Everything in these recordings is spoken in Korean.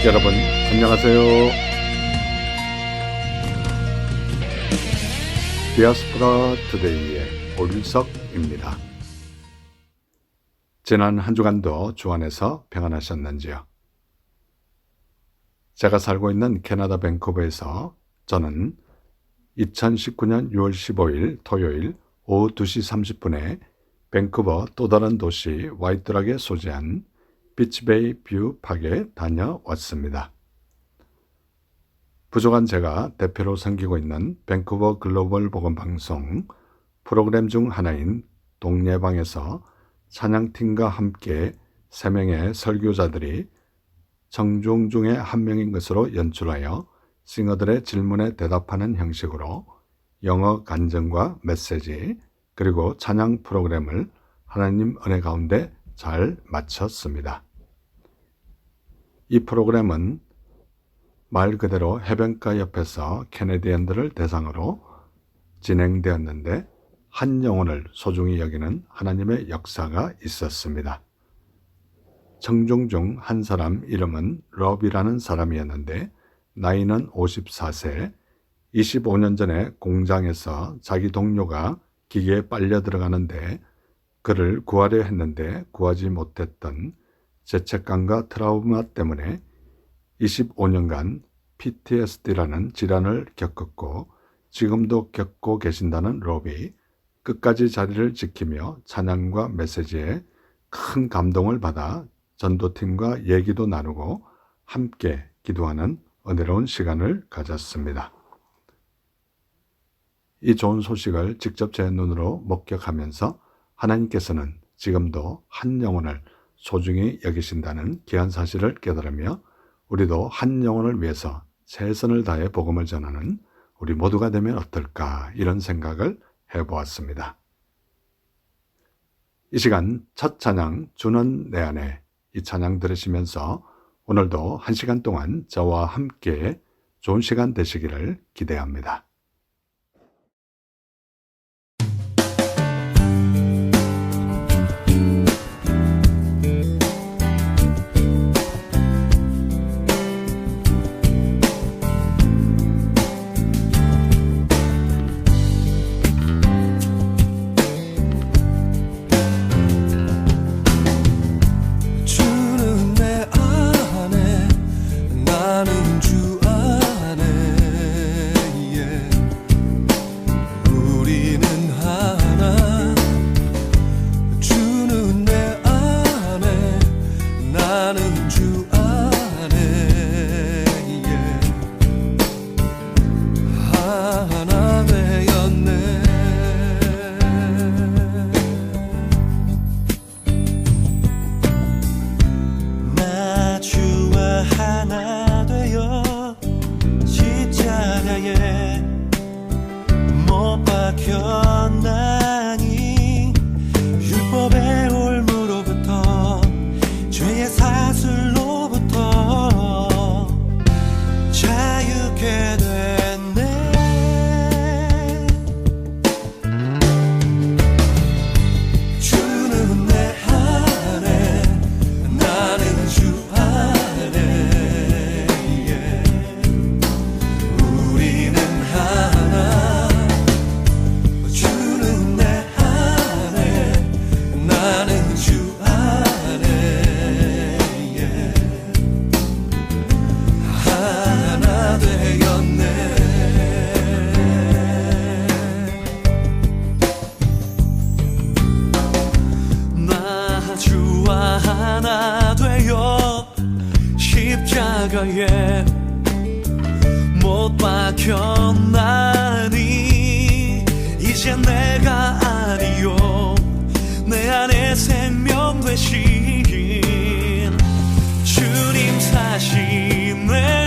여러분 안녕하세요. 디아스포라 투데이의 오윤석입니다. 지난 한 주간도 주 안에서 평안하셨는지요? 제가 살고 있는 캐나다 밴쿠버에서 저는 2019년 6월 15일 토요일 오후 2시 30분에 밴쿠버 또 다른 도시 와이트락에 소재한 비치베이 뷰 팍에 다녀왔습니다. 부족한 제가 대표로 섬기고 있는 밴쿠버 글로벌 복음방송 프로그램 중 하나인 동예방에서 찬양팀과 함께 3명의 설교자들이 청중 중에 한 명인 것으로 연출하여 싱어들의 질문에 대답하는 형식으로 영어 간증과 메시지 그리고 찬양 프로그램을 하나님 은혜 가운데 잘 마쳤습니다. 이 프로그램은 말 그대로 해변가 옆에서 캐네디언들을 대상으로 진행되었는데 한 영혼을 소중히 여기는 하나님의 역사가 있었습니다. 청중 중 한 사람 이름은 러비라는 사람이었는데 나이는 54세, 25년 전에 공장에서 자기 동료가 기계에 빨려 들어가는데 그를 구하려 했는데 구하지 못했던 죄책감과 트라우마 때문에 25년간 PTSD라는 질환을 겪었고 지금도 겪고 계신다는 로비, 끝까지 자리를 지키며 찬양과 메시지에 큰 감동을 받아 전도팀과 얘기도 나누고 함께 기도하는 은혜로운 시간을 가졌습니다. 이 좋은 소식을 직접 제 눈으로 목격하면서 하나님께서는 지금도 한 영혼을 소중히 여기신다는 귀한 사실을 깨달으며 우리도 한 영혼을 위해서 최선을 다해 복음을 전하는 우리 모두가 되면 어떨까 이런 생각을 해보았습니다. 이 시간 첫 찬양 주는 내 안에 이 찬양 들으시면서 오늘도 한 시간 동안 저와 함께 좋은 시간 되시기를 기대합니다. 십자가에 못 박혔나니 이제 내가 아니요 내 안에 생명 되신 주님 사시네.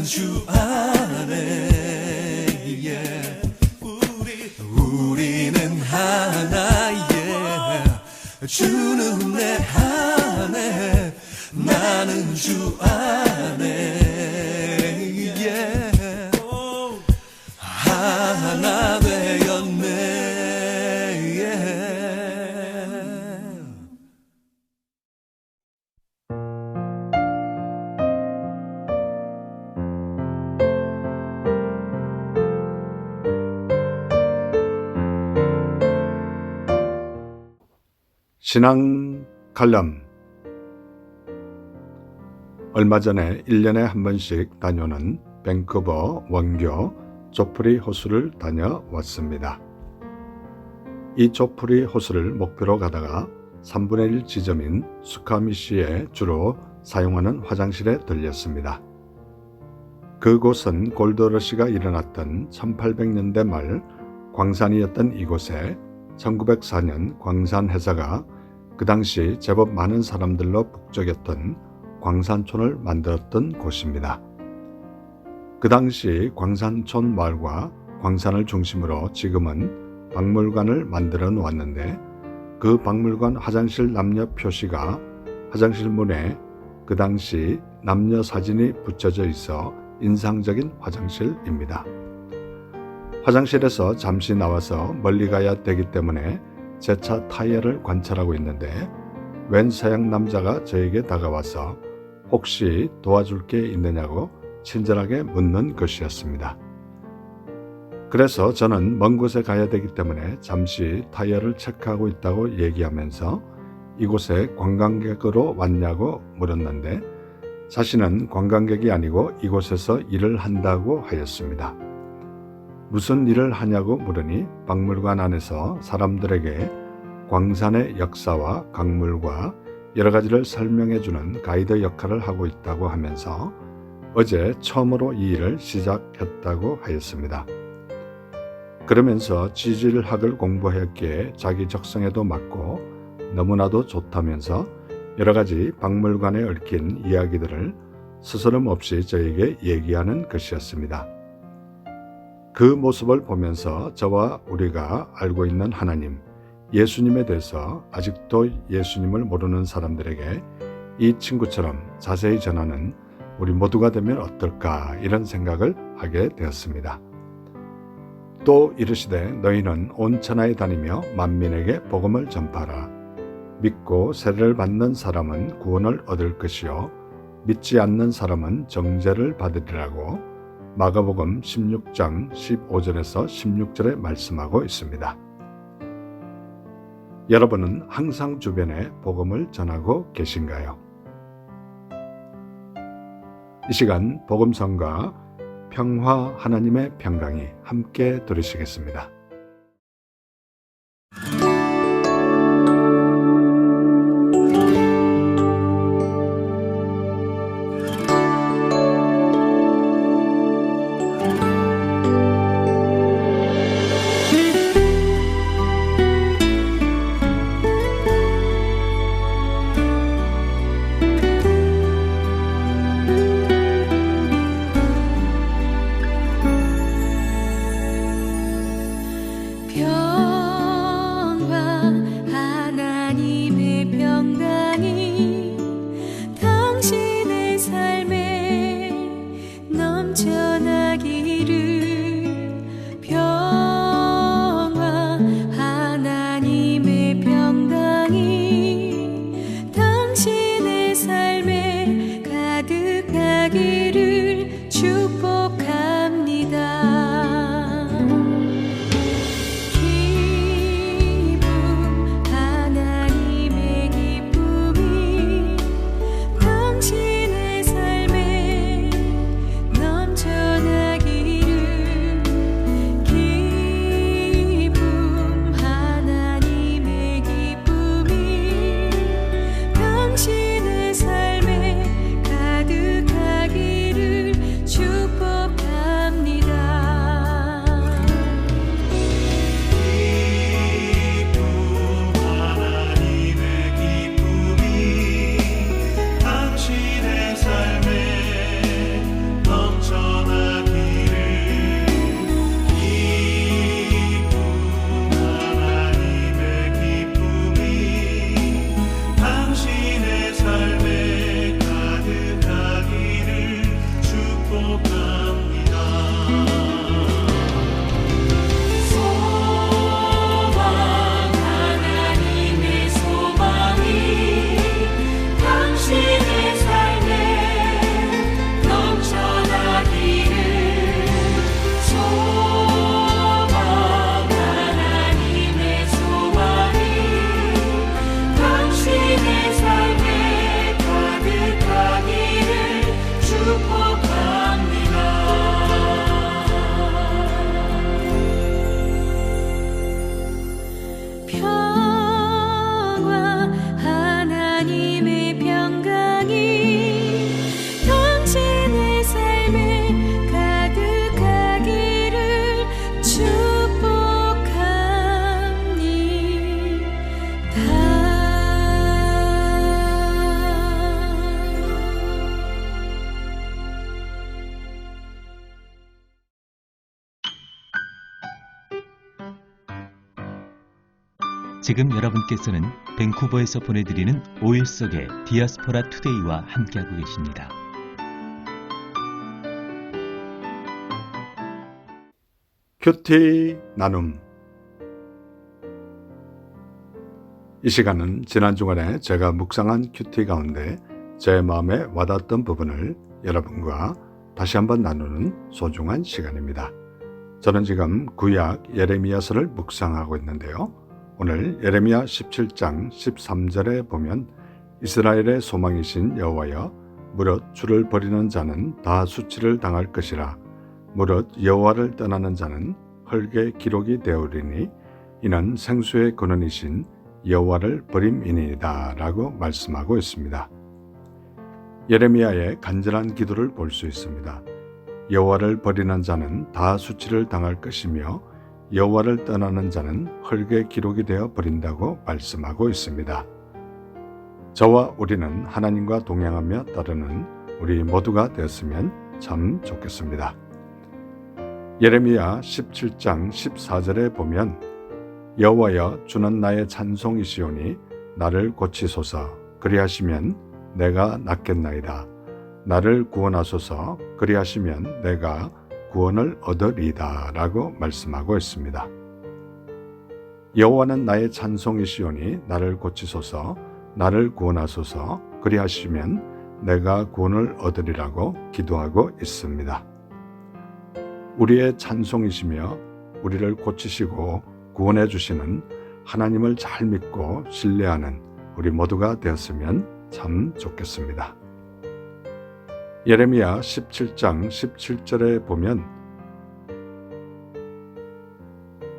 주 안에 우리는 하나 주는 내 안에 나는 주 안에 하나 되었네. 신앙 칼럼. 얼마 전에 1년에 한 번씩 다녀오는 밴쿠버 원교 조프리 호수를 다녀왔습니다. 이 조프리 호수를 목표로 가다가 3분의 1 지점인 수카미시에 주로 사용하는 화장실에 들렸습니다. 그곳은 골드러시가 일어났던 1800년대 말 광산이었던 이곳에 1904년 광산회사가 그 당시 제법 많은 사람들로 북적였던 광산촌을 만들었던 곳입니다. 그 당시 광산촌 마을과 광산을 중심으로 지금은 박물관을 만들어 놓았는데 그 박물관 화장실 남녀 표시가 화장실 문에 그 당시 남녀 사진이 붙여져 있어 인상적인 화장실입니다. 화장실에서 잠시 나와서 멀리 가야 되기 때문에 제 차 타이어를 관찰하고 있는데 웬 서양 남자가 저에게 다가와서 혹시 도와줄 게 있느냐고 친절하게 묻는 것이었습니다. 그래서 저는 먼 곳에 가야 되기 때문에 잠시 타이어를 체크하고 있다고 얘기하면서 이곳에 관광객으로 왔냐고 물었는데 자신은 관광객이 아니고 이곳에서 일을 한다고 하였습니다. 무슨 일을 하냐고 물으니 박물관 안에서 사람들에게 광산의 역사와 강물과 여러 가지를 설명해주는 가이드 역할을 하고 있다고 하면서 어제 처음으로 이 일을 시작했다고 하였습니다. 그러면서 지질학을 공부했기에 자기 적성에도 맞고 너무나도 좋다면서 여러 가지 박물관에 얽힌 이야기들을 스스럼 없이 저에게 얘기하는 것이었습니다. 그 모습을 보면서 저와 우리가 알고 있는 하나님, 예수님에 대해서 아직도 예수님을 모르는 사람들에게 이 친구처럼 자세히 전하는 우리 모두가 되면 어떨까 이런 생각을 하게 되었습니다. 또 이르시되 너희는 온 천하에 다니며 만민에게 복음을 전파하라. 믿고 세례를 받는 사람은 구원을 얻을 것이요 믿지 않는 사람은 정죄를 받으리라고 마가복음 16장 15절에서 16절에 말씀하고 있습니다. 여러분은 항상 주변에 복음을 전하고 계신가요? 이 시간 복음성과 평화 하나님의 평강이 함께 들으시겠습니다. 넘쳐 지금 여러분께서는 밴쿠버에서 보내드리는 5일 속의 디아스포라 투데이와 함께하고 계십니다. 큐티 나눔. 이 시간은 지난 주간에 제가 묵상한 큐티 가운데 제 마음에 와닿았던 부분을 여러분과 다시 한번 나누는 소중한 시간입니다. 저는 지금 구약 예레미야서를 묵상하고 있는데요. 오늘 예레미야 17장 13절에 보면 이스라엘의 소망이신 여호와여, 무릇 주를 버리는 자는 다 수치를 당할 것이라. 무릇 여호와를 떠나는 자는 흙에 기록이 되어리니 이는 생수의 근원이신 여호와를 버림이니이다 라고 말씀하고 있습니다. 예레미야의 간절한 기도를 볼 수 있습니다. 여호와를 버리는 자는 다 수치를 당할 것이며 여호와를 떠나는 자는 흙에 기록이 되어 버린다고 말씀하고 있습니다. 저와 우리는 하나님과 동행하며 따르는 우리 모두가 되었으면 참 좋겠습니다. 예레미야 17장 14절에 보면 여호와여, 주는 나의 찬송이시오니 나를 고치소서. 그리하시면 내가 낫겠나이다. 나를 구원하소서. 그리하시면 내가 구원을 얻으리이다 라고 말씀하고 있습니다. 여호와는 나의 찬송이시오니 나를 고치소서. 나를 구원하소서. 그리하시면 내가 구원을 얻으리라고 기도하고 있습니다. 우리의 찬송이시며 우리를 고치시고 구원해 주시는 하나님을 잘 믿고 신뢰하는 우리 모두가 되었으면 참 좋겠습니다. 예레미야 17장 17절에 보면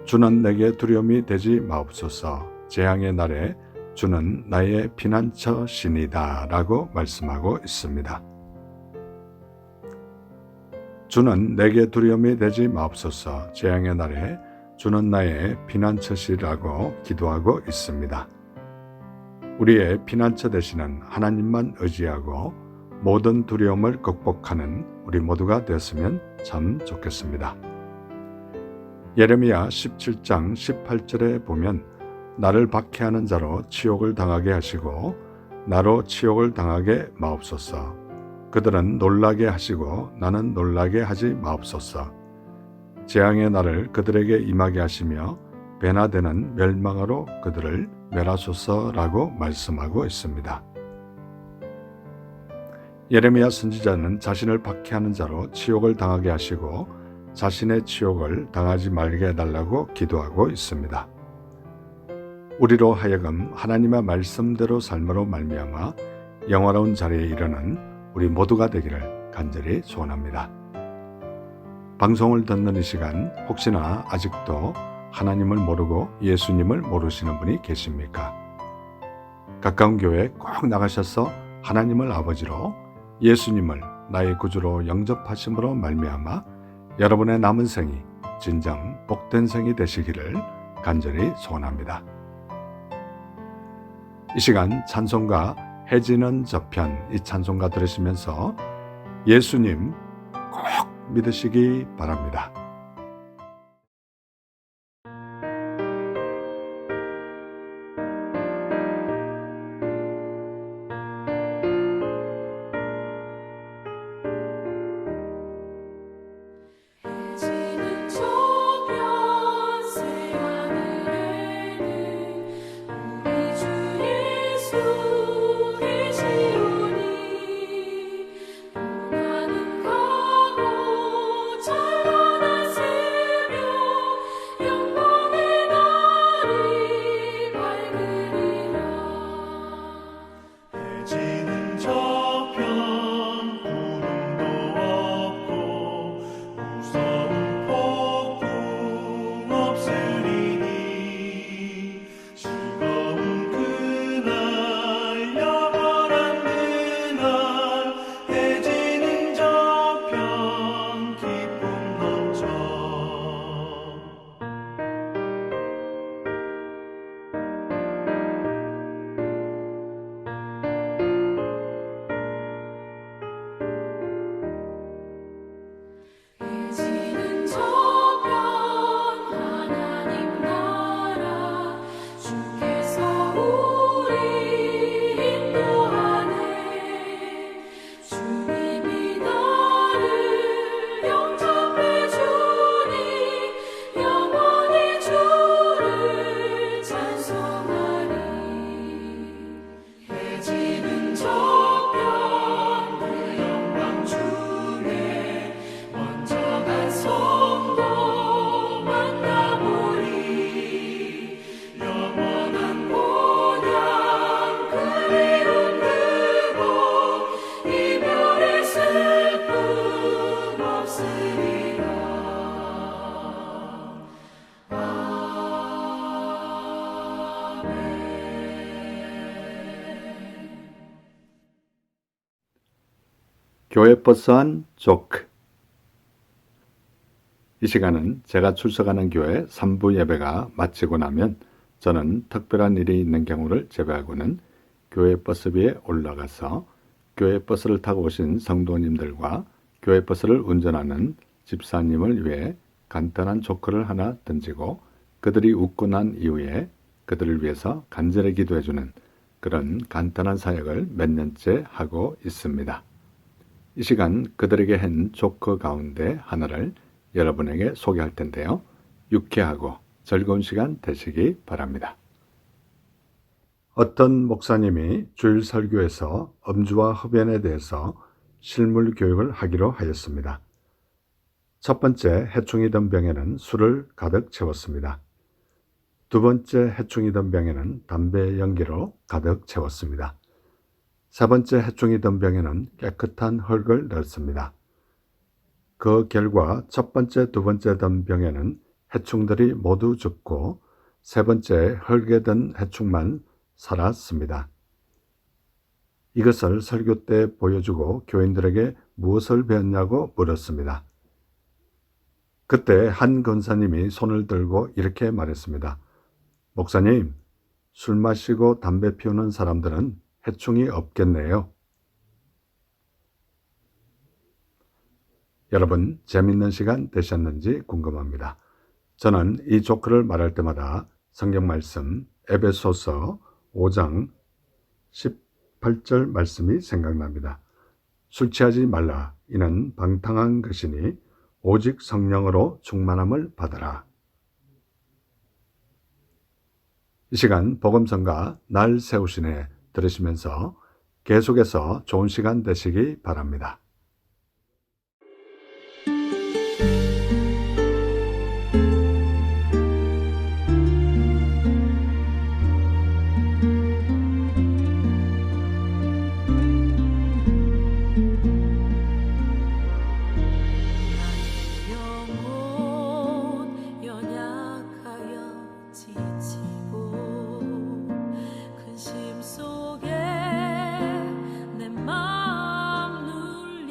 주는 내게 두려움이 되지 마옵소서. 재앙의 날에 주는 나의 피난처시니다 라고 말씀하고 있습니다. 주는 내게 두려움이 되지 마옵소서. 재앙의 날에 주는 나의 피난처시라고 기도하고 있습니다. 우리의 피난처 되시는 하나님만 의지하고 모든 두려움을 극복하는 우리 모두가 되었으면 참 좋겠습니다. 예레미야 17장 18절에 보면 나를 박해하는 자로 치욕을 당하게 하시고 나로 치욕을 당하게 마옵소서. 그들은 놀라게 하시고 나는 놀라게 하지 마옵소서. 재앙의 날을 그들에게 임하게 하시며 배나 되는 멸망으로 그들을 멸하소서라고 말씀하고 있습니다. 예레미야 선지자는 자신을 박해하는 자로 치욕을 당하게 하시고 자신의 치욕을 당하지 말게 해달라고 기도하고 있습니다. 우리로 하여금 하나님의 말씀대로 삶으로 말미암아 영화로운 자리에 이르는 우리 모두가 되기를 간절히 소원합니다. 방송을 듣는 이 시간 혹시나 아직도 하나님을 모르고 예수님을 모르시는 분이 계십니까? 가까운 교회에 꼭 나가셔서 하나님을 아버지로 예수님을 나의 구주로 영접하심으로 말미암아 여러분의 남은 생이 진정 복된 생이 되시기를 간절히 소원합니다. 이 시간 찬송가 해지는 저편, 이 찬송가 들으시면서 예수님 꼭 믿으시기 바랍니다. 해지는 저편 새 하늘에는 우리 주 예수 계시오니 고난은 가고 찬란하시며 영광의 날이 밝으리라. 해지는 저편 구름도 없고 무서운 폭풍 없으리니 즐거운 그날 영원한 그날 해지는 저편 기쁨 넘쳐 해지는 저편 하나님 나라 주께 교회 버스한 조크. 이 시간은 제가 출석하는 교회 3부 예배가 마치고 나면 저는 특별한 일이 있는 경우를 제외하고는 교회 버스비에 올라가서 교회 버스를 타고 오신 성도님들과 교회 버스를 운전하는 집사님을 위해 간단한 조크를 하나 던지고 그들이 웃고 난 이후에 그들을 위해서 간절히 기도해주는 그런 간단한 사역을 몇 년째 하고 있습니다. 이 시간 그들에게 한 조크 가운데 하나를 여러분에게 소개할 텐데요. 유쾌하고 즐거운 시간 되시기 바랍니다. 어떤 목사님이 주일 설교에서 음주와 흡연에 대해서 실물 교육을 하기로 하였습니다. 첫 번째 해충이던 병에는 술을 가득 채웠습니다. 두 번째 해충이던 병에는 담배 연기로 가득 채웠습니다. 세 번째 해충이던 병에는 깨끗한 흙을 넣었습니다. 그 결과 첫 번째, 두 번째 던 병에는 해충들이 모두 죽고 세 번째 흙에 든 해충만 살았습니다. 이것을 설교 때 보여주고 교인들에게 무엇을 배웠냐고 물었습니다. 그때 한 권사님이 손을 들고 이렇게 말했습니다. 목사님, 술 마시고 담배 피우는 사람들은 해충이 없겠네요. 여러분, 재밌는 시간 되셨는지 궁금합니다. 저는 이 조크를 말할 때마다 성경 말씀 에베소서 5장 18절 말씀이 생각납니다. 술 취하지 말라. 이는 방탕한 것이니 오직 성령으로 충만함을 받아라. 이 시간 복음성가 날 세우시네 들으시면서 계속해서 좋은 시간 되시기 바랍니다. 영혼 연약하여 지치고 근심 속에 내 마음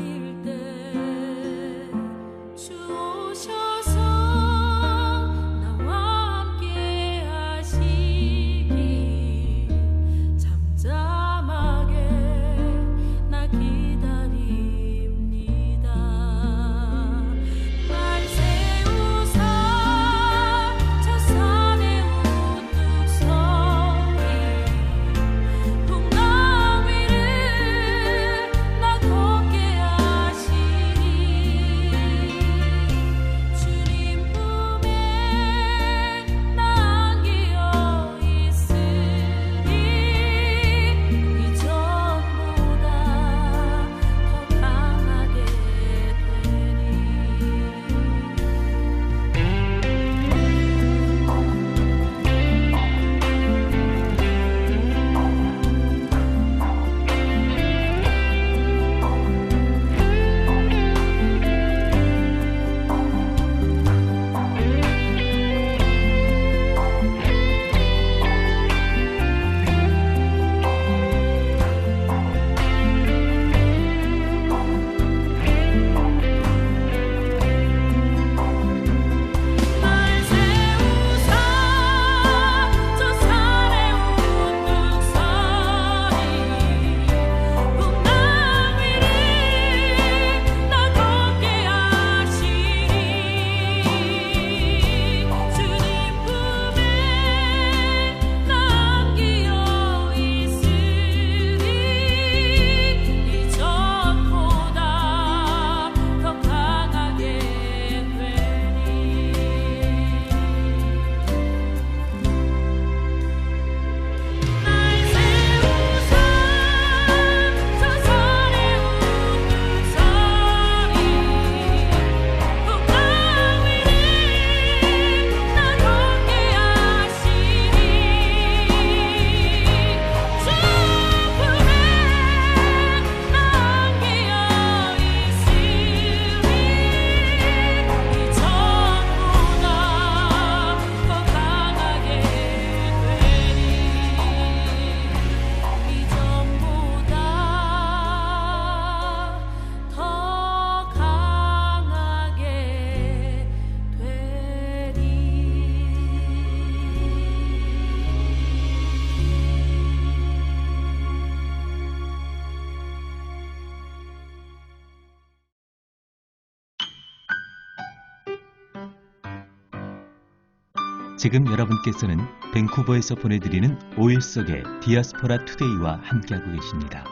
지금 여러분께서는 밴쿠버에서 보내드리는 5일 속의 디아스포라 투데이와 함께하고 계십니다.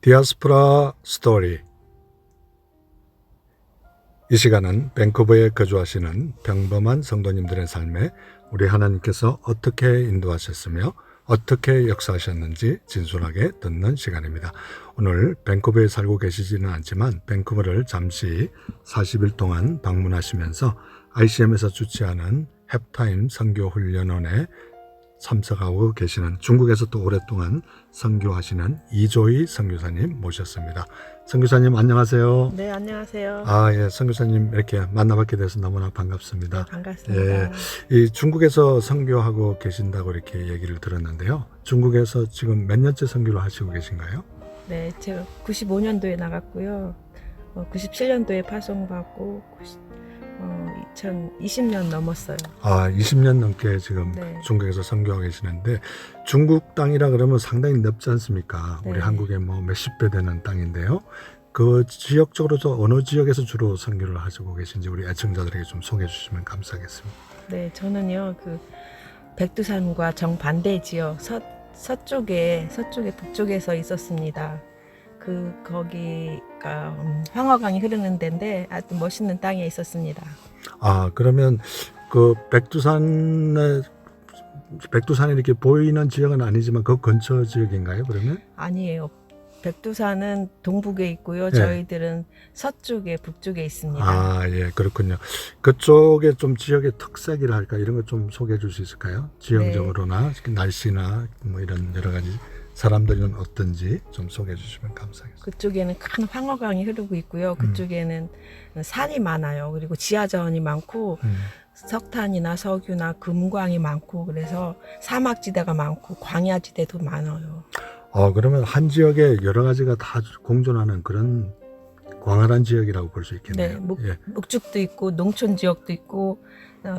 디아스포라 스토리. 이 시간은 밴쿠버에 거주하시는 평범한 성도님들의 삶에 우리 하나님께서 어떻게 인도하셨으며 어떻게 역사하셨는지 진솔하게 듣는 시간입니다. 오늘 밴쿠버에 살고 계시지는 않지만 밴쿠버를 잠시 40일 동안 방문하시면서 ICM에서 주최하는 햅타임 선교훈련원에 참석하고 계시는 중국에서 또 오랫동안 선교하시는 이조희 선교사님 모셨습니다. 선교사님 안녕하세요. 네, 안녕하세요. 예, 선교사님 이렇게 만나뵙게 돼서 너무나 반갑습니다. 네, 반갑습니다. 예, 이 중국에서 선교하고 계신다고 이렇게 얘기를 들었는데요. 중국에서 지금 몇 년째 선교를 하시고 계신가요? 네, 제가 95년도에 나갔고요. 97년도에 파송받고 2020년 넘었어요. 20년 넘게 지금 네. 중국에서 선교하고 계시는데 중국 땅이라 그러면 상당히 넓지 않습니까? 우리 네. 한국의 뭐 몇십 배 되는 땅인데요. 그 지역적으로 어느 지역에서 주로 선교를 하시고 계신지 우리 애청자들에게 좀 소개해 주시면 감사하겠습니다. 네, 저는요, 그 백두산과 정반대 지역 서쪽에 북쪽에서 있었습니다. 거기가 황허강이 흐르는 데인데 아주 멋있는 땅에 있었습니다. 그러면 그 백두산이 이렇게 보이는 지역은 아니지만 그 근처 지역인가요? 그러면? 아니에요. 백두산은 동북에 있고요. 네. 저희들은 서쪽에 북쪽에 있습니다. 예, 그렇군요. 그쪽에 좀 지역의 특색이라 할까 이런 거 좀 소개해 줄 수 있을까요? 지형적으로나 날씨나 뭐 이런 여러 가지 사람들은 어떤지 좀 소개해 주시면 감사하겠습니다. 그쪽에는 큰 황허강이 흐르고 있고요. 그쪽에는 산이 많아요. 그리고 지하자원이 많고 석탄이나 석유나 금광이 많고 그래서 사막지대가 많고 광야지대도 많아요. 그러면 한 지역에 여러 가지가 다 공존하는 그런 광활한 지역이라고 볼 수 있겠네요. 네, 목축도 있고 농촌 지역도 있고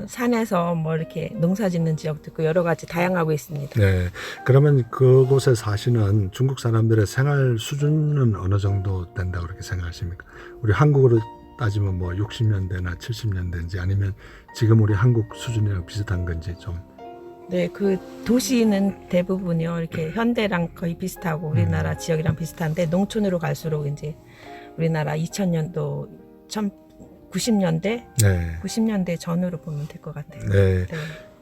산에서 뭐 이렇게 농사짓는 지역도 있고 여러 가지 다양하고 있습니다. 네, 그러면 그곳에 사시는 중국 사람들의 생활 수준은 어느 정도 된다고 그렇게 생각하십니까? 우리 한국으로 따지면 뭐 60년대나 70년대인지 아니면 지금 우리 한국 수준이랑 비슷한 건지 좀. 네, 그 도시는 대부분이요 이렇게 현대랑 거의 비슷하고 우리나라 지역이랑 비슷한데 농촌으로 갈수록 이제 우리나라 2000년도 90년대 네. 90년대 전으로 보면 될 것 같아요. 네.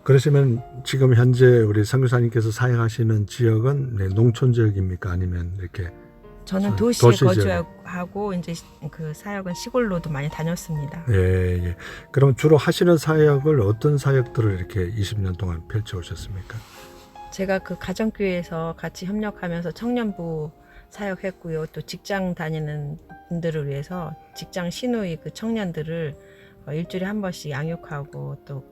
그러시면 지금 현재 우리 선교사님께서 사역하시는 지역은 농촌 지역입니까? 아니면 이렇게? 저는 도시 도시에 지역. 거주하고 이제 그 사역은 시골로도 많이 다녔습니다. 예. 그럼 주로 하시는 사역을 어떤 사역들을 이렇게 20년 동안 펼쳐 오셨습니까? 제가 그 가정교회에서 같이 협력하면서 청년부 사역했고요. 또 직장 다니는 분들을 위해서 직장 신우이 그 청년들을 일주일에 한 번씩 양육하고 또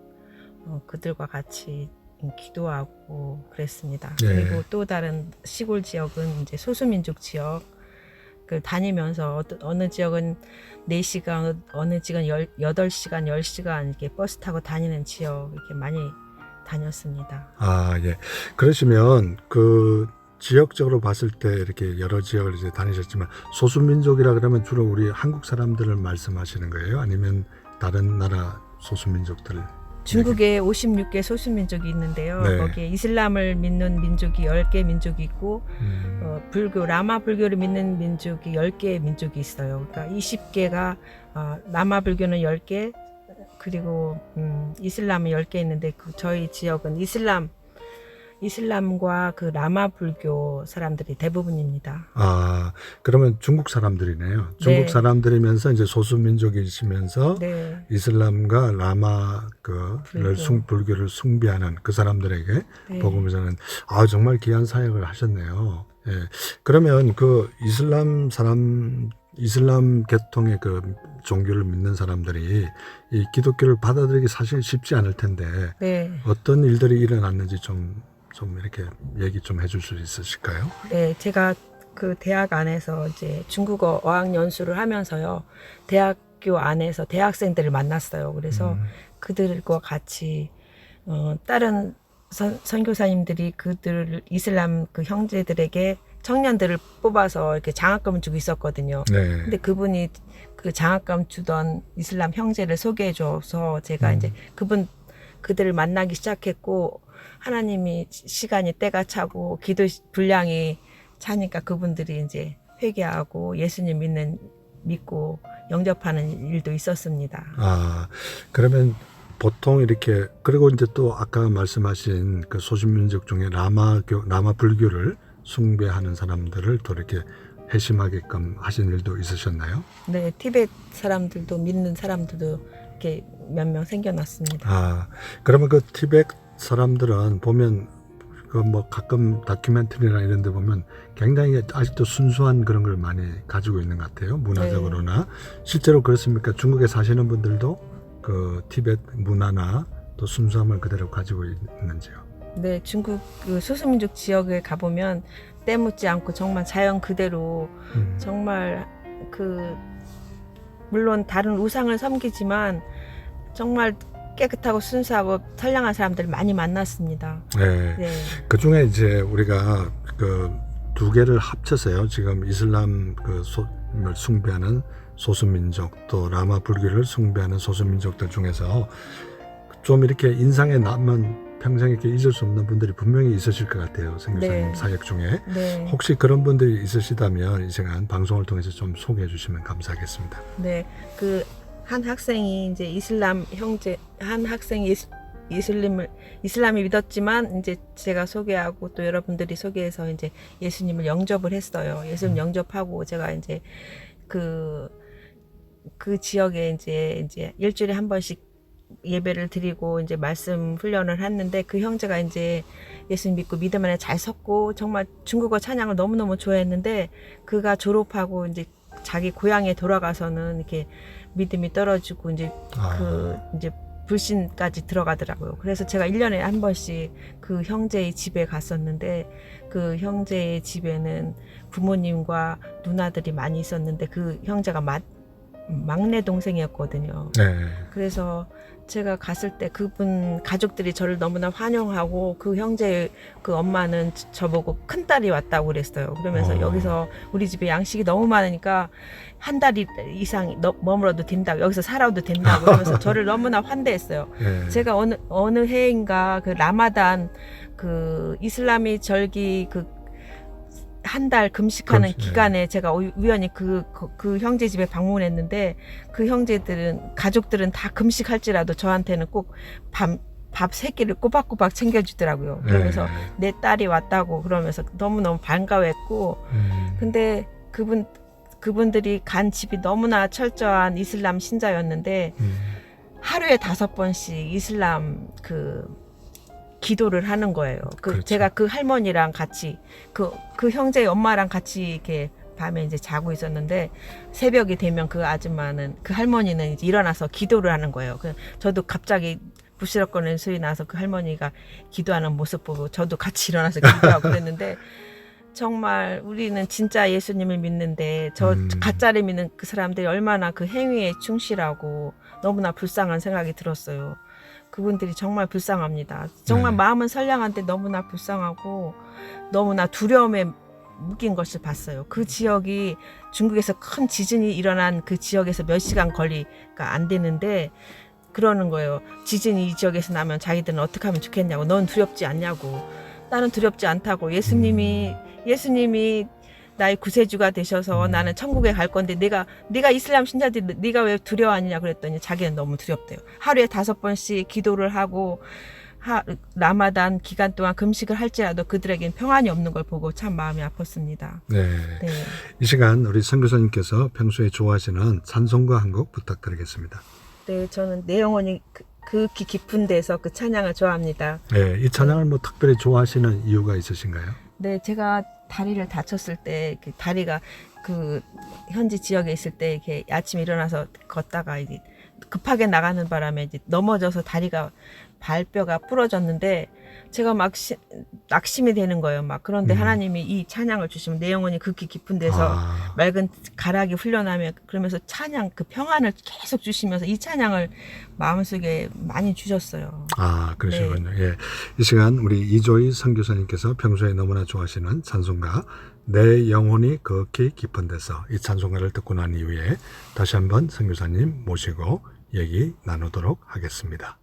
그들과 같이 기도하고 그랬습니다. 네. 그리고 또 다른 시골 지역은 이제 소수민족 지역 그 다니면서 어느 지역은 4시간, 어느 지역은 8시간, 10시간 이렇게 버스 타고 다니는 지역 이렇게 많이 다녔습니다. 예. 그러시면 그 지역적으로 봤을 때 이렇게 여러 지역을 이제 다니셨지만 소수민족이라 그러면 주로 우리 한국 사람들을 말씀하시는 거예요? 아니면 다른 나라 소수민족들? 중국에 56개 소수민족이 있는데요. 네. 거기에 이슬람을 믿는 민족이 10개 민족이 있고 불교, 라마 불교를 믿는 민족이 10개의 민족이 있어요. 그러니까 20개가 라마 불교는 10개 그리고 이슬람은 10개 있는데 저희 지역은 이슬람과 그 라마 불교 사람들이 대부분입니다. 그러면 중국 사람들이네요. 중국 네. 사람들이면서 이제 소수민족이시면서 네. 이슬람과 라마 불교를 숭배하는 그 사람들에게 네. 복음을 전하는 정말 귀한 사역을 하셨네요. 예. 그러면 그 이슬람 계통의 그 종교를 믿는 사람들이 이 기독교를 받아들이기 사실 쉽지 않을 텐데 네. 어떤 일들이 일어났는지 좀 이렇게 얘기 좀 해줄 수 있으실까요? 네, 제가 그 대학 안에서 이제 중국어 어학연수를 하면서요, 대학교 안에서 대학생들을 만났어요. 그래서 그들과 같이 다른 선교사님들이 그들 이슬람 그 형제들에게 청년들을 뽑아서 이렇게 장학금을 주고 있었거든요. 네. 근데 그분이 그 장학금 주던 이슬람 형제를 소개해줘서 제가 이제 그들을 만나기 시작했고, 하나님이 시간이 때가 차고 기도 분량이 차니까 그분들이 이제 회개하고 예수님 믿고 영접하는 일도 있었습니다. 아, 그러면 보통 이렇게, 그리고 이제 또 아까 말씀하신 그 소수민족 중에 라마 불교를 숭배하는 사람들을 또 이렇게 회심하게끔 하신 일도 있으셨나요? 네, 티베트 사람들도 믿는 사람들도 이렇게 몇 명 생겨났습니다. 아, 그러면 그 티베트 사람들은 보면 그 뭐 가끔 다큐멘터리나 이런 데 보면 굉장히 아직도 순수한 그런 걸 많이 가지고 있는 것 같아요. 문화적으로나. 실제로 그렇습니까? 중국에 사시는 분들도 그 티베트 문화나 또 순수함을 그대로 가지고 있는지요? 네, 중국 그 소수민족 지역에 가보면 때묻지 않고 정말 자연 그대로 정말 그 물론 다른 우상을 섬기지만 정말 깨끗하고 순수하고 선량한 사람들을 많이 만났습니다. 네. 네, 그 중에 이제 우리가 그 두 개를 합쳐서요. 지금 이슬람 그 숭배하는 소수민족 또 라마 불교를 숭배하는 소수민족들 중에서 좀 이렇게 인상에 남은 평생 이렇게 잊을 수 없는 분들이 분명히 있으실 것 같아요. 선교사님 네. 사역 중에. 네, 혹시 그런 분들이 있으시다면 이 시간 방송을 통해서 좀 소개해 주시면 감사하겠습니다. 네. 그 한 학생이 이제 이슬람 형제 한 학생이 이슬람이 믿었지만 이제 제가 소개하고 또 여러분들이 소개해서 이제 예수님을 영접을 했어요. 예수님 영접하고 제가 이제 그 지역에 이제 일주일에 한 번씩 예배를 드리고 이제 말씀 훈련을 했는데 그 형제가 이제 예수님 믿고 믿음 안에 잘 섰고 정말 중국어 찬양을 너무너무 좋아했는데 그가 졸업하고 이제 자기 고향에 돌아가서는 이렇게 믿음이 떨어지고 이제 이제 불신까지 들어가더라고요. 그래서 제가 1년에 한 번씩 그 형제의 집에 갔었는데 그 형제의 집에는 부모님과 누나들이 많이 있었는데 그 형제가 막내 동생이었거든요. 네. 그래서 제가 갔을 때 그분 가족들이 저를 너무나 환영하고 그 형제의 그 엄마는 저보고 큰딸이 왔다고 그랬어요. 그러면서 여기서 우리 집에 양식이 너무 많으니까 한 달 이상 머물러도 된다고, 여기서 살아도 된다고 그러면서 저를 너무나 환대했어요. 네. 제가 어느 해인가 그 라마단 그 이슬람이 절기 그 한 달 금식하는 기간에 제가 우연히 그 형제 집에 방문했는데 그 가족들은 다 금식할지라도 저한테는 꼭 밥 3끼를 꼬박꼬박 챙겨주더라고요. 그러면서 내 딸이 왔다고 그러면서 너무너무 반가워했고 근데 그분들이 간 집이 너무나 철저한 이슬람 신자였는데 하루에 5번씩 이슬람 기도를 하는 거예요. 그렇죠. 제가 그 할머니랑 같이 그 형제의 엄마랑 같이 이렇게 밤에 이제 자고 있었는데 새벽이 되면 그 할머니는 이제 일어나서 기도를 하는 거예요. 저도 갑자기 부시럭거리는 소리 나서 그 할머니가 기도하는 모습 보고 저도 같이 일어나서 기도하고 그랬는데 정말 우리는 진짜 예수님을 믿는데 저 가짜를 믿는 그 사람들이 얼마나 그 행위에 충실하고 너무나 불쌍한 생각이 들었어요. 그분들이 정말 불쌍합니다. 정말 마음은 선량한데 너무나 불쌍하고 너무나 두려움에 묶인 것을 봤어요. 그 지역이 중국에서 큰 지진이 일어난 그 지역에서 몇 시간 거리가 안 되는데 그러는 거예요. 지진이 이 지역에서 나면 자기들은 어떻게 하면 좋겠냐고. 넌 두렵지 않냐고. 나는 두렵지 않다고. 예수님이 나의 구세주가 되셔서 나는 천국에 갈 건데 네가 이슬람 신자들이 네가 왜 두려워하느냐 그랬더니 자기는 너무 두렵대요. 하루에 5번씩 기도를 하고 라마단 기간 동안 금식을 할지라도 그들에겐 평안이 없는 걸 보고 참 마음이 아팠습니다. 네. 네. 이 시간 우리 선교사님께서 평소에 좋아하시는 찬송가 한 곡 부탁드리겠습니다. 네, 저는 내 영혼이 극히 깊은 데서 그 찬양을 좋아합니다. 네, 이 찬양을 뭐 특별히 좋아하시는 이유가 있으신가요? 네, 제가 다리를 다쳤을 때 다리가 그 현지 지역에 있을 때 이렇게 아침에 일어나서 걷다가 이제 급하게 나가는 바람에 이제 넘어져서 발뼈가 부러졌는데 제가 막 낙심이 되는 거예요. 막 그런데 음. 하나님이 이 찬양을 주시면 내 영혼이 극히 깊은 데서 아, 맑은 가락이 흘러나며 그러면서 찬양 그 평안을 계속 주시면서 이 찬양을 마음속에 많이 주셨어요. 아, 그러시군요. 예. 이 시간 우리 이조희 선교사님께서 평소에 너무나 좋아하시는 찬송가 내 영혼이 극히 깊은 데서 이 찬송가를 듣고 난 이후에 다시 한번 선교사님 모시고 얘기 나누도록 하겠습니다.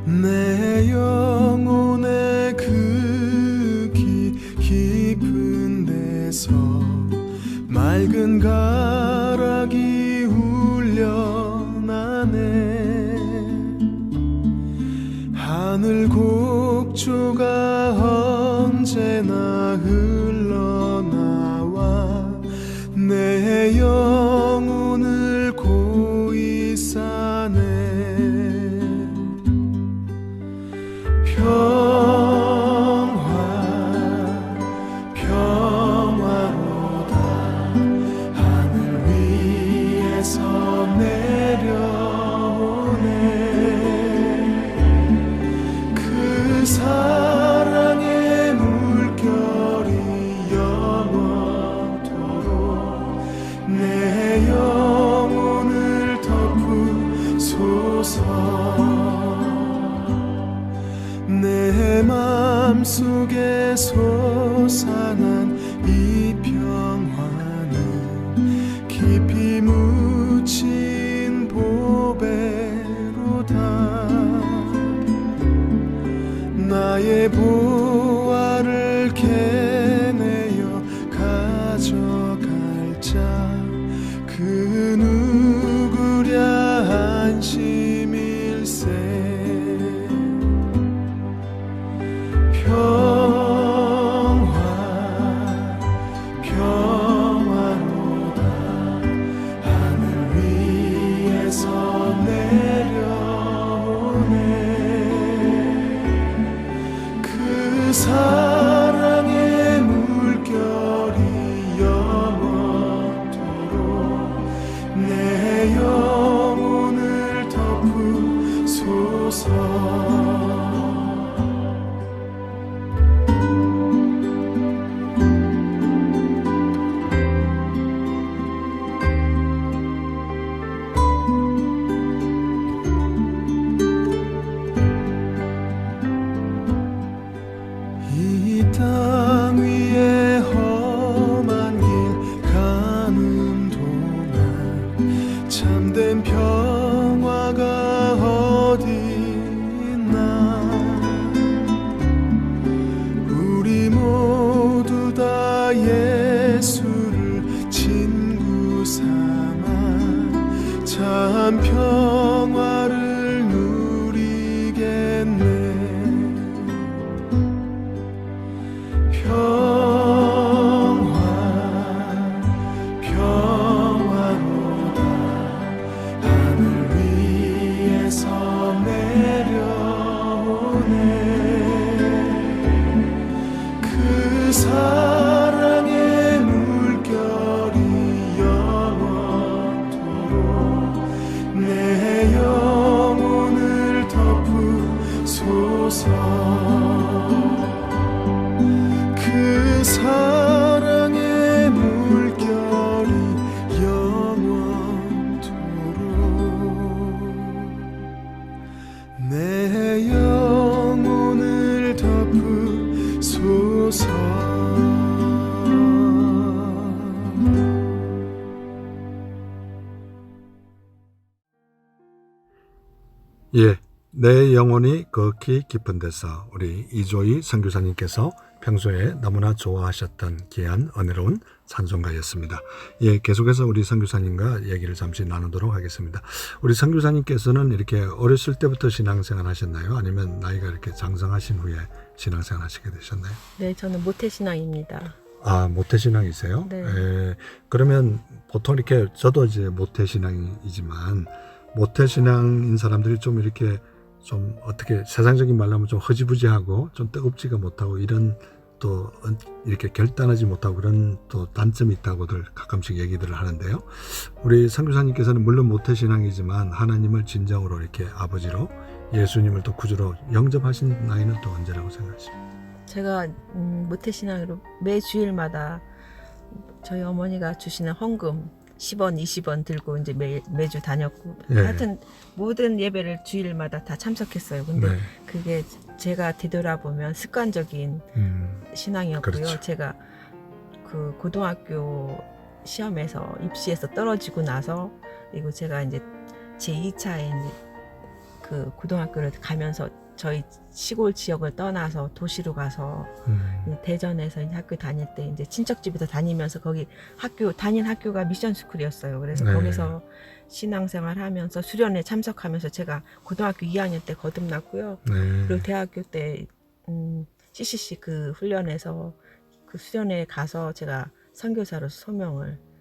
내 영혼의 극히 깊은 데서 맑은 가락이 울려나네 하늘 곡조가 언제나 흘러나와 내 영혼을 고이 싸네 평화로다 하늘 위에서 내려오네 그 사랑의 물결이 영원토록 내 영혼을 덮으소서 내 맘속에 솟아난 이 평화는 깊이 묻힌 보배로다 나의 보화를 캐내어 가져갈 자 그 누구랴 안심일세 평화로다 하늘 위에서 내려오네 그 사랑의 물결이 영원토록 내 영혼을 덮으소서 이 땅 위에 험한 길 가는 동안 참된 평화가 어디 있나 우리 모두 다 예수를 친구 삼아 참 평화를 누리겠네 평화로다 하늘 위에서 내려오네 그 사랑의 물결이 영원토록 내 영혼을 덮으소서 그 사랑의 물결이 영원토록 내 영혼을 덮으소서 예. 내 영혼이 극히 깊은 데서 우리 이조희 선교사님께서 평소에 너무나 좋아하셨던 귀한 은혜로운 찬송가였습니다. 예, 계속해서 우리 선교사님과 얘기를 잠시 나누도록 하겠습니다. 우리 선교사님께서는 이렇게 어렸을 때부터 신앙생활 하셨나요? 아니면 나이가 이렇게 장성하신 후에 신앙생활 하시게 되셨나요? 네, 저는 모태신앙입니다. 아, 모태신앙이세요? 네. 예, 그러면 보통 이렇게 저도 이제 모태신앙이지만 모태신앙인 사람들이 좀 이렇게 좀 어떻게 세상적인 말로 하면 좀 허지부지하고 좀 뜨겁지가 못하고 이런 또 이렇게 결단하지 못하고 그런 또 단점이 있다고들 가끔씩 얘기들을 하는데요. 우리 선교사님께서는 물론 모태신앙이지만 하나님을 진정으로 이렇게 아버지로 예수님을 또 구주로 영접하신 나이는 또 언제라고 생각하십니까? 제가 모태신앙으로 매 주일마다 저희 어머니가 주시는 헌금 10원, 20원 들고 이제 매주 다녔고 예. 하여튼 모든 예배를 주일마다 다 참석했어요. 근데 네. 그게 제가 되돌아보면 습관적인 신앙이었고요. 그렇죠. 제가 그 고등학교 시험에서 입시에서 떨어지고 나서 그리고 제가 이제 제 2차에 이제 그 고등학교를 가면서 저희 시골 지역을 떠나서 도시로 가서 대전에서 이제 학교 다닐 때 이제 친척 집에서 다니면서 거기 다닌 학교가 미션 스쿨이었어요. 그래서 네. 거기서 신앙생활 하면서 수련회 참석하면서 제가 고등학교 2학년 때 거듭났고요. 네. 그리고 대학교 때 CCC 그 훈련에서 그 수련회에 가서 제가 선교사로서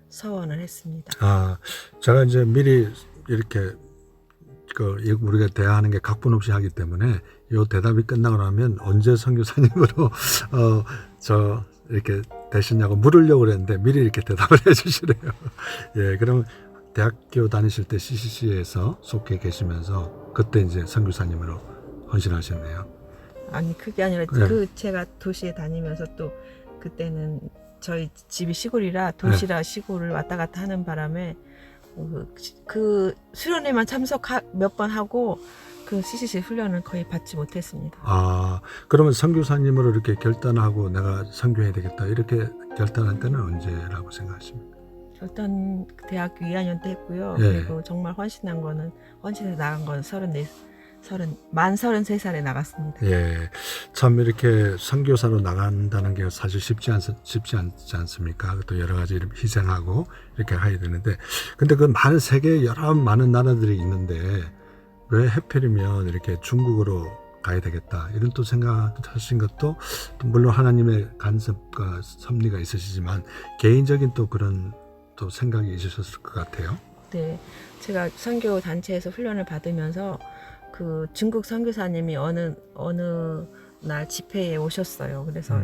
서원을 했습니다. 아, 제가 이제 미리 이렇게 우리가 대화하는 게 각본 없이 하기 때문에 이 대답이 끝나고 나면 언제 선교사님으로 이렇게 되시냐고 물으려고 그랬는데 미리 이렇게 대답을 해주시래요. 예, 그럼 대학교 다니실 때 CCC에서 속해 계시면서 그때 이제 선교사님으로 헌신하셨네요. 아니 그게 아니라 네. 제가 도시에 다니면서 또 그때는 저희 집이 시골이라 도시라 시골을 왔다 갔다 하는 바람에 그 수련회만 참석 몇 번 하고 그 CCC 훈련을 거의 받지 못했습니다. 아, 그러면 선교사님으로 이렇게 결단하고 내가 선교해야 되겠다 이렇게 결단한 때는 언제라고 생각하십니까? 일단 대학교 2학년 때 했고요. 예. 그리고 정말 헌신해 나간 건 만 33살에 나갔습니다. 예, 참 이렇게 선교사로 나간다는 게 사실 쉽지 않지 않습니까? 또 여러 가지 이렇게 희생하고 이렇게 해야 되는데, 근데 그 많은 세계에 여러 많은 나라들이 있는데 왜 하필이면 이렇게 중국으로 가야 되겠다 이런 또 생각하신 것도 물론 하나님의 간섭과 섭리가 있으시지만 개인적인 또 그런 또 생각이 있으셨을 것 같아요. 네, 제가 선교 단체에서 훈련을 받으면서 그 중국 선교사님이 어느 날 집회에 오셨어요. 그래서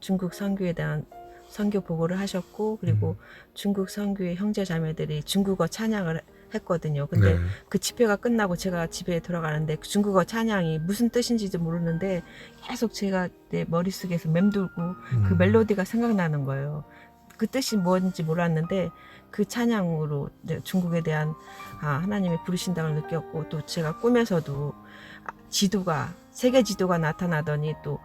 중국 선교에 대한 선교 보고를 하셨고 그리고 중국 선교의 형제 자매들이 중국어 찬양을 했거든요. 근데 네. 그 집회가 끝나고 제가 집에 들어가는데 그 중국어 찬양이 무슨 뜻인지도 모르는데 계속 제가 내 머릿속에서 맴돌고 그 멜로디가 생각나는 거예요. 그 뜻이 뭔지 몰랐는데 그 찬양으로 중국에 대한 하나님이 부르신다고 느꼈고 또 제가 꿈에서도 세계 지도가 나타나더니 또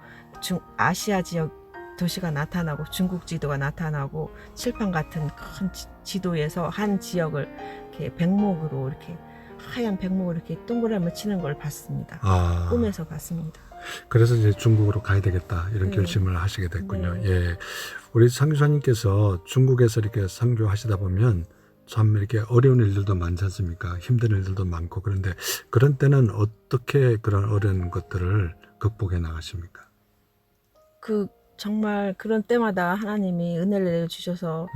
아시아 지역 도시가 나타나고 중국 지도가 나타나고 칠판 같은 큰 지도에서 한 지역을 이렇게 백목으로 이렇게 하얀 백목으로 이렇게 동그라미 치는 걸 봤습니다. 아. 꿈에서 봤습니다. 그래서 이제 중국으로 가야 되겠다 이런 네. 결심을 하시게 됐군요. 네. 예, 우리 선교사님께서 중국에서 이렇게 선교하시다 보면 참 이렇게 어려운 일들도 많지 않습니까? 힘든 일들도 많고 그런데 그런 때는 어떻게 그런 어려운 것들을 극복해 나가십니까? 정말 그런 때마다 하나님이 은혜를 내려주셔서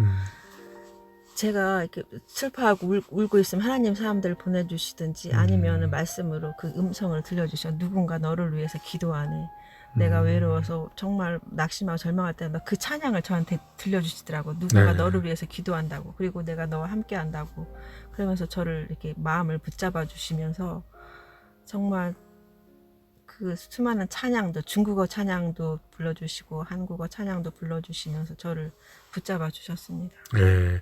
제가 이렇게 슬퍼하고 울고 있으면 하나님 사람들을 보내주시든지 아니면 말씀으로 그 음성을 들려주셔. 누군가 너를 위해서 기도하네. 내가 외로워서 정말 낙심하고 절망할 때마다 그 찬양을 저한테 들려주시더라고. 누군가 네. 너를 위해서 기도한다고. 그리고 내가 너와 함께 한다고. 그러면서 저를 이렇게 마음을 붙잡아 주시면서 정말 그 수많은 찬양도 중국어 찬양도 불러주시고 한국어 찬양도 불러주시면서 저를 붙잡아 주셨습니다. 예,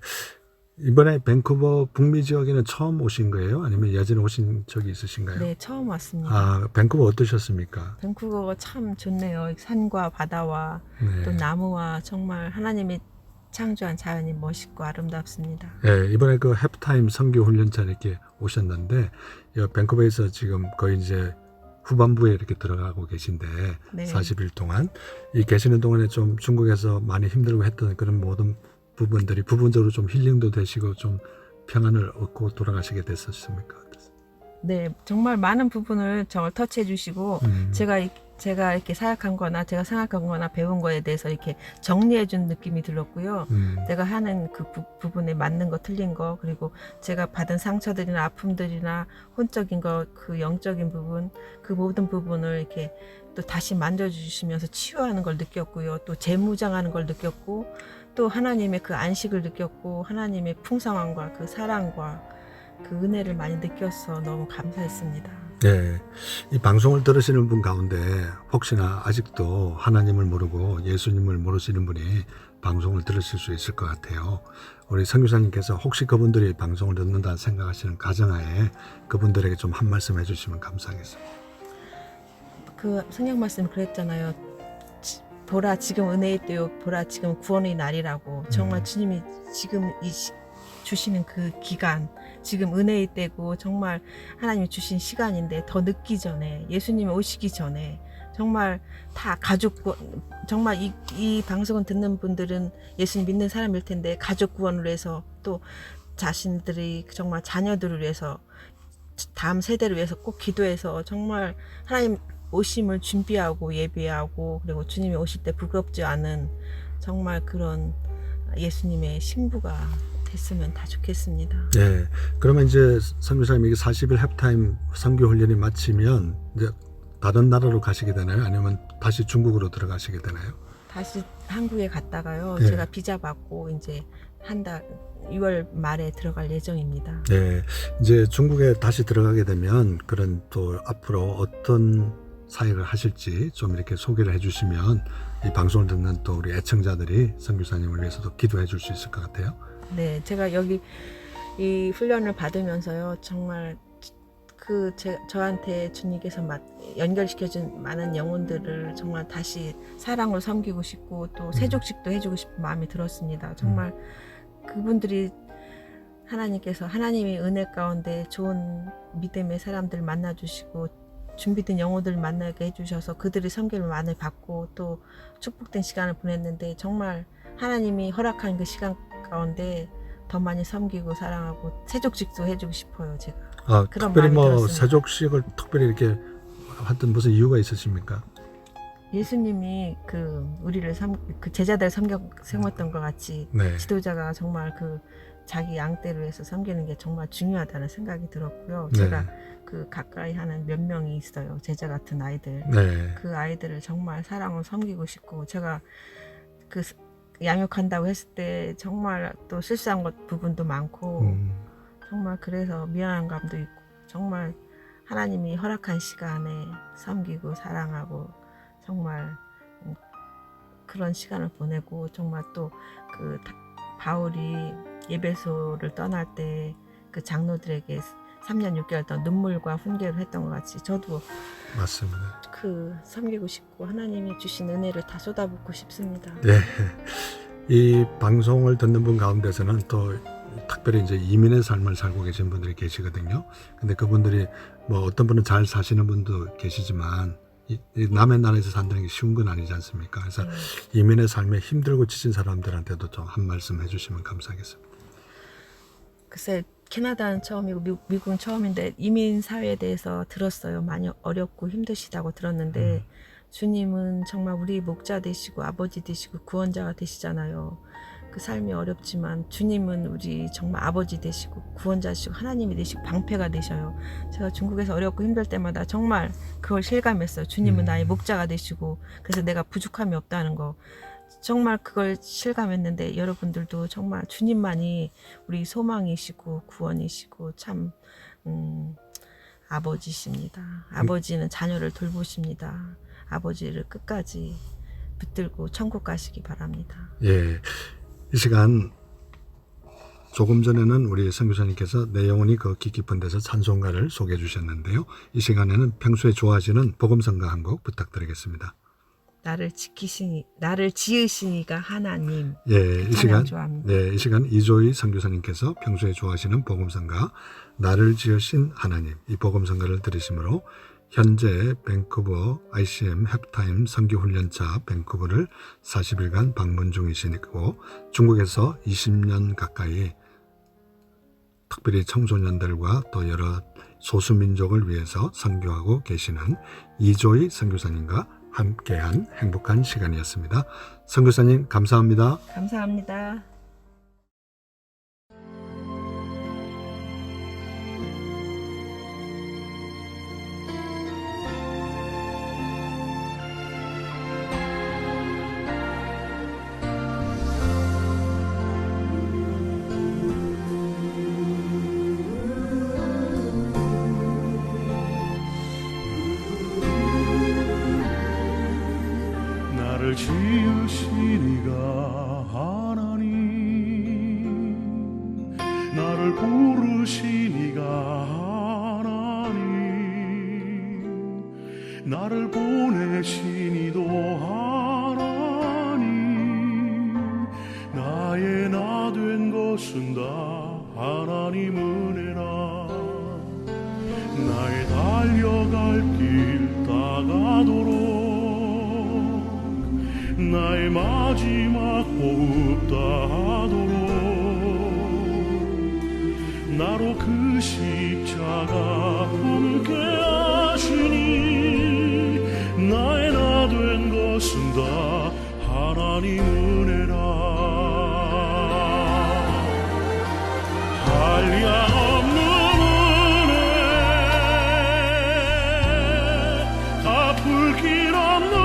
이번에 밴쿠버 북미 지역에는 처음 오신 거예요? 아니면 예전에 오신 적이 있으신가요? 네, 처음 왔습니다. 아, 밴쿠버 어떠셨습니까? 밴쿠버가 참 좋네요. 산과 바다와 네. 또 나무와 정말 하나님이 창조한 자연이 멋있고 아름답습니다. 예, 이번에 그 해프타임 선교 훈련차 이렇게 오셨는데 밴쿠버에서 지금 거의 이제 후반부에 이렇게 들어가고 계신데 네. 40일 동안 이 계시는 동안에 좀 중국에서 많이 힘들고 했던 그런 모든 부분들이 부분적으로 좀 힐링도 되시고 좀 평안을 얻고 돌아가시게 됐었습니까? 네, 정말 많은 부분을 저를 터치해 주시고 제가 제가 이렇게 사역한 거나 제가 생각한 거나 배운 거에 대해서 이렇게 정리해 준 느낌이 들었고요. 내가 하는 그 부분에 맞는 거 틀린 거, 그리고 제가 받은 상처들이나 아픔들이나 혼적인 거, 그 영적인 부분, 그 모든 부분을 이렇게 또 다시 만져주시면서 치유하는 걸 느꼈고요. 또 재무장하는 걸 느꼈고, 또 하나님의 그 안식을 느꼈고, 하나님의 풍성함과 그 사랑과 그 은혜를 많이 느껴서 너무 감사했습니다. 네, 이 방송을 들으시는 분 가운데 혹시나 아직도 하나님을 모르고 예수님을 모르시는 분이 방송을 들으실 수 있을 것 같아요. 우리 선교사님께서 혹시 그분들이 방송을 듣는다 생각하시는 가정하에 그분들에게 좀 한 말씀 해주시면 감사하겠습니다. 그 성경 말씀 그랬잖아요. 보라 지금 은혜의 때요, 보라 지금 구원의 날이라고. 정말 주님이 지금 주시는 그 기간, 지금 은혜의 때고 정말 하나님이 주신 시간인데 더 늦기 전에, 예수님이 오시기 전에 정말 다 가족 구원, 정말 이 방송을 듣는 분들은 예수님 믿는 사람일 텐데 가족 구원을 위해서, 또 자신들이 정말 자녀들을 위해서, 다음 세대를 위해서 꼭 기도해서 정말 하나님 오심을 준비하고 예배하고, 그리고 주님이 오실 때 부끄럽지 않은 정말 그런 예수님의 신부가 됐으면 다 좋겠습니다. 네, 그러면 이제 선교사님이 40일 햅타임 선교 훈련이 마치면 이제 다른 나라로 가시게 되나요? 아니면 다시 중국으로 들어가시게 되나요? 다시 한국에 갔다가요. 네. 제가 비자 받고 이제 한 달 6월 말에 들어갈 예정입니다. 네, 이제 중국에 다시 들어가게 되면 그런 또 앞으로 어떤 사역을 하실지 좀 이렇게 소개를 해주시면 이 방송을 듣는 또 우리 애청자들이 선교사님을 위해서도 기도해 줄 수 있을 것 같아요. 네, 제가 여기 이 훈련을 받으면서요, 정말 저한테 주님께서 연결시켜준 많은 영혼들을 정말 다시 사랑으로 섬기고 싶고, 또 세족식도 해주고 싶은 마음이 들었습니다. 정말 그분들이 하나님이 은혜 가운데 좋은 믿음의 사람들 만나주시고 준비된 영혼들 만나게 해주셔서 그들이 섬김을 많이 받고 또 축복된 시간을 보냈는데, 정말 하나님이 허락한 그 시간 가운데 더 많이 섬기고 사랑하고 세족식도 해주고 싶어요. 제가 그런 특별히 마음이 뭐 들었습니다. 세족식을 특별히 이렇게 하던 무슨 이유가 있으십니까? 예수님이 우리를 그 제자들 섬겼던 것 같이 네, 지도자가 정말 자기 양떼를 위해서 섬기는 게 정말 중요하다는 생각이 들었고요. 네. 제가 가까이 하는 몇 명이 있어요. 제자 같은 아이들. 네, 그 아이들을 정말 사랑으로 섬기고 싶고, 제가 양육한다고 했을 때 정말 또 실수한 부분도 많고, 정말 그래서 미안한 감도 있고, 정말 하나님이 허락한 시간에 섬기고 사랑하고 정말 그런 시간을 보내고, 정말 또 바울이 예배소를 떠날 때 그 장로들에게 3년 6개월 동안 눈물과 훈계를 했던 것 같이 저도 맞습니다. 섬기고 싶고 하나님이 주신 은혜를 다 쏟아붓고 싶습니다. 네, 이 방송을 듣는 분 가운데서는 또 특별히 이제 이민의 삶을 살고 계신 분들이 계시거든요. 근데 그분들이 뭐 어떤 분은 잘 사시는 분도 계시지만 이 남의 나라에서 산다는 게 쉬운 건 아니지 않습니까? 그래서 이민의 삶에 힘들고 지친 사람들한테도 좀 한 말씀 해주시면 감사하겠습니다. 글쎄, 캐나다는 처음이고 미국은 처음인데 이민 사회에 대해서 들었어요. 많이 어렵고 힘드시다고 들었는데 주님은 정말 우리 목자 되시고 아버지 되시고 구원자가 되시잖아요. 그 삶이 어렵지만 주님은 우리 정말 아버지 되시고 구원자시고 하나님이 되시고 방패가 되셔요. 제가 중국에서 어렵고 힘들 때마다 정말 그걸 실감했어요. 주님은 나의 목자가 되시고, 그래서 내가 부족함이 없다는 거 정말 그걸 실감했는데, 여러분들도 정말 주님만이 우리 소망이시고 구원이시고 참 아버지십니다. 아버지는 자녀를 돌보십니다. 아버지를 끝까지 붙들고 천국 가시기 바랍니다. 예, 이 시간 조금 전에는 우리 선교사님께서 내 영혼이 걷기 깊은 데서 찬송가를 소개해 주셨는데요. 이 시간에는 평소에 좋아하시는 복음성가 한 곡 부탁드리겠습니다. 나를 지으시니가 하나님. 예, 이 찬양 시간, 좋아합니다. 네, 이 시간 이조희 선교사님께서 평소에 좋아하시는 복음성가 나를 지으신 하나님, 이 복음성가를 들으심으로 현재 밴쿠버 ICM 햅타임 선교훈련차 밴쿠버를 40일간 방문 중이시고, 중국에서 20년 가까이 특별히 청소년들과 또 여러 소수민족을 위해서 선교하고 계시는 이조희 선교사님과 함께한 행복한 시간이었습니다. 선교사님 감사합니다. 감사합니다. 나를 지으신 이가 하나님, 나를 부르신 이가 하나님, 나를 보내신 이도 하나님, 나의 나 된 것은 다 하나님 은혜라. 나의 달려갈 길 다가도록 나의 마지막 호흡 다하도록 나로 그 십자가 함께 하시니 나의 나 된 것은 다 하나님 은혜라. 한량없는 은혜, 갚을 길 없는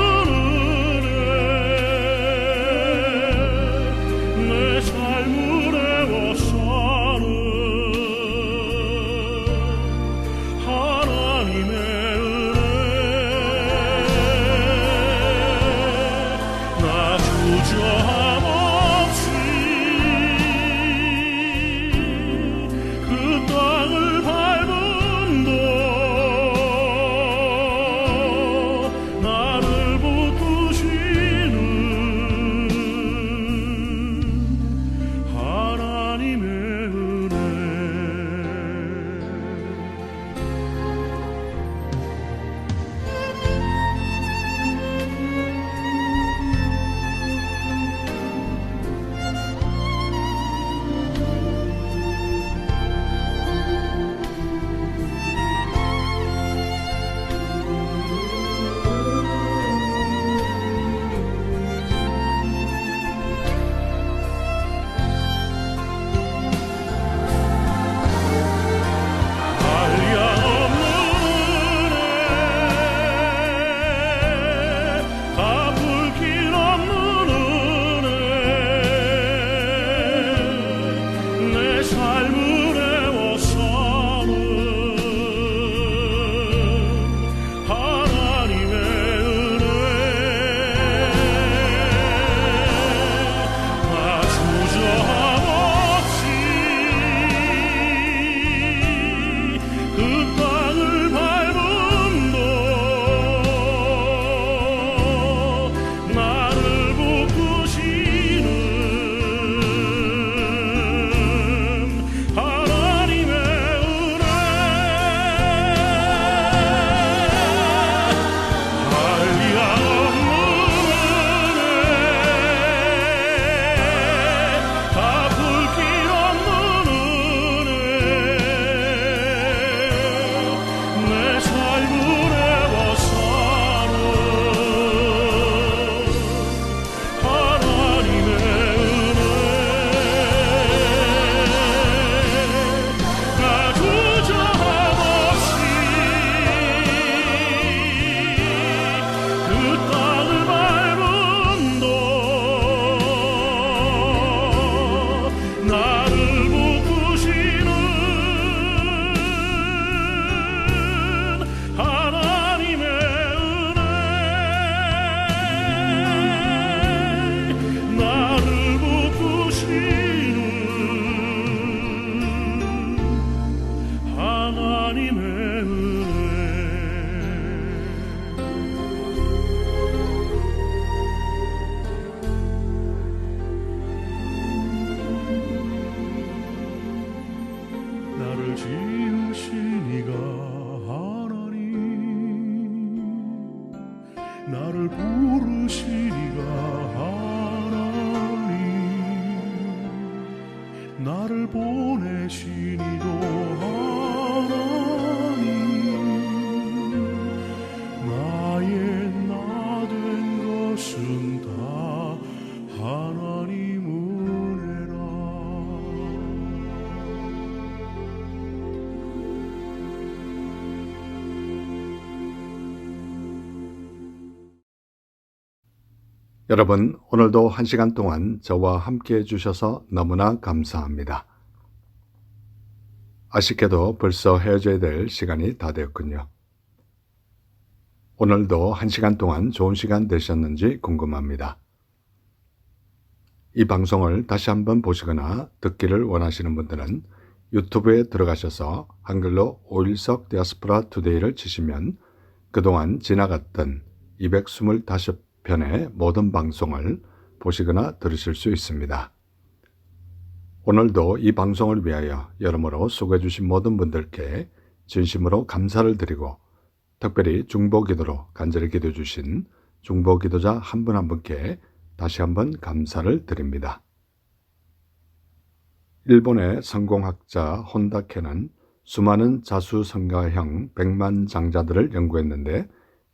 주저함 없이 그 여러분, 오늘도 1시간 동안 저와 함께 해주셔서 너무나 감사합니다. 아쉽게도 벌써 헤어져야 될 시간이 다 되었군요. 오늘도 1시간 동안 좋은 시간 되셨는지 궁금합니다. 이 방송을 다시 한번 보시거나 듣기를 원하시는 분들은 유튜브에 들어가셔서 한글로 오일석 디아스포라 투데이를 치시면 그동안 지나갔던 225편의 모든 방송을 보시거나 들으실 수 있습니다. 오늘도 이 방송을 위하여 여러모로 수고해 주신 모든 분들께 진심으로 감사를 드리고 특별히 중보기도로 간절히 기도해 주신 중보기도자 한 분 한 분께 다시 한번 감사를 드립니다. 일본의 성공학자 혼다케는 수많은 자수성가형 백만장자들을 연구했는데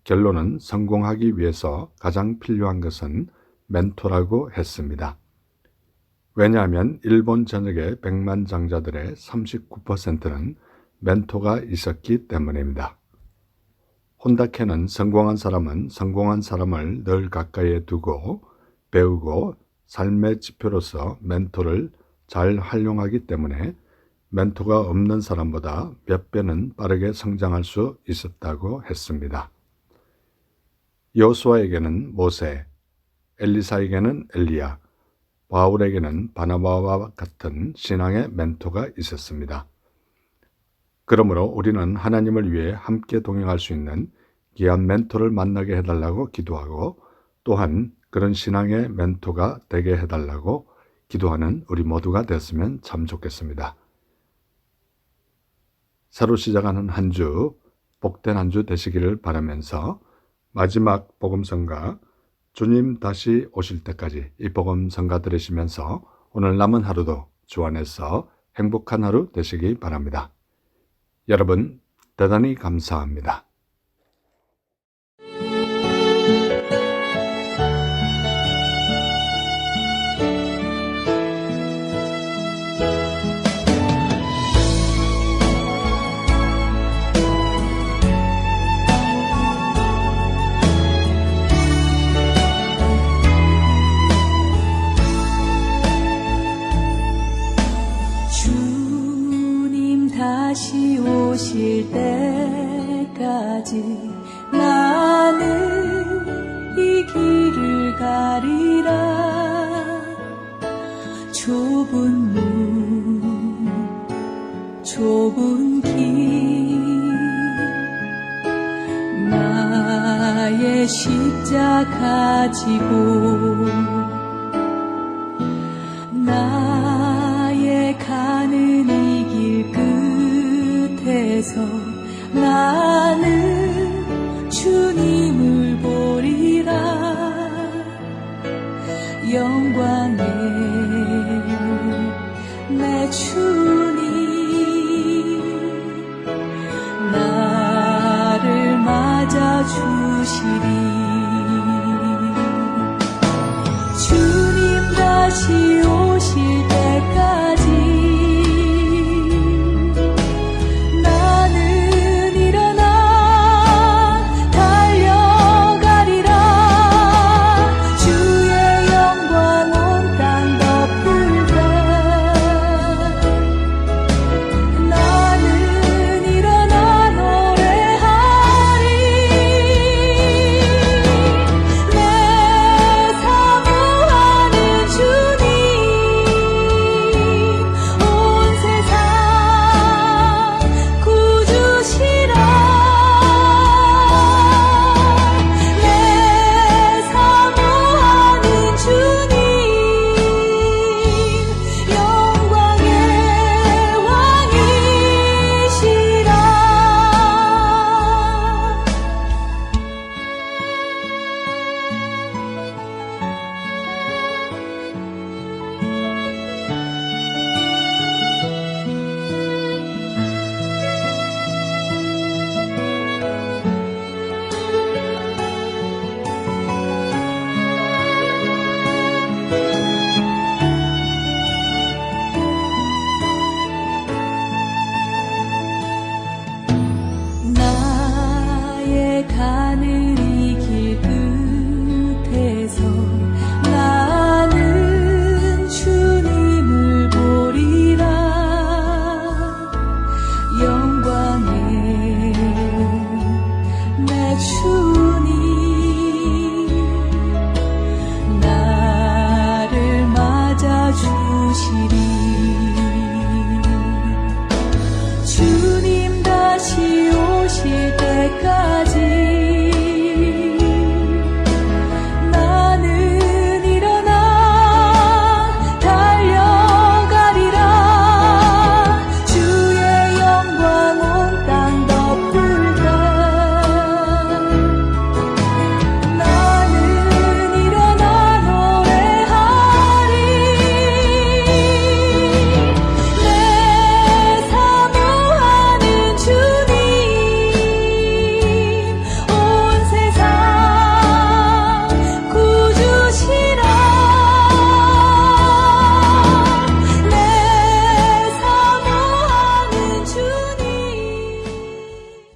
결론은 성공하기 위해서 가장 필요한 것은 멘토라고 했습니다. 왜냐하면 일본 전역의 백만장자들의 39%는 멘토가 있었기 때문입니다. 혼다케는 성공한 사람은 성공한 사람을 늘 가까이에 두고 배우고 삶의 지표로서 멘토를 잘 활용하기 때문에 멘토가 없는 사람보다 몇 배는 빠르게 성장할 수 있었다고 했습니다. 여호수아에게는 모세, 엘리사에게는 엘리야, 바울에게는 바나바와 같은 신앙의 멘토가 있었습니다. 그러므로 우리는 하나님을 위해 함께 동행할 수 있는 귀한 멘토를 만나게 해달라고 기도하고 또한 그런 신앙의 멘토가 되게 해달라고 기도하는 우리 모두가 됐으면 참 좋겠습니다. 새로 시작하는 한 주, 복된 한 주 되시기를 바라면서 마지막 복음성가 주님 다시 오실 때까지 이 복음성가 들으시면서 오늘 남은 하루도 주 안에서 행복한 하루 되시기 바랍니다. 여러분 대단히 감사합니다. 주님 다시 오실 때까지 나는 이 길을 가리라. 좁은 문 좁은 길 나의 십자가 지고 나의 가는 이 길 끝에서 나는 주님을 보리라. 영광의 내 주님 나를 맞아 주시리. 주님 다시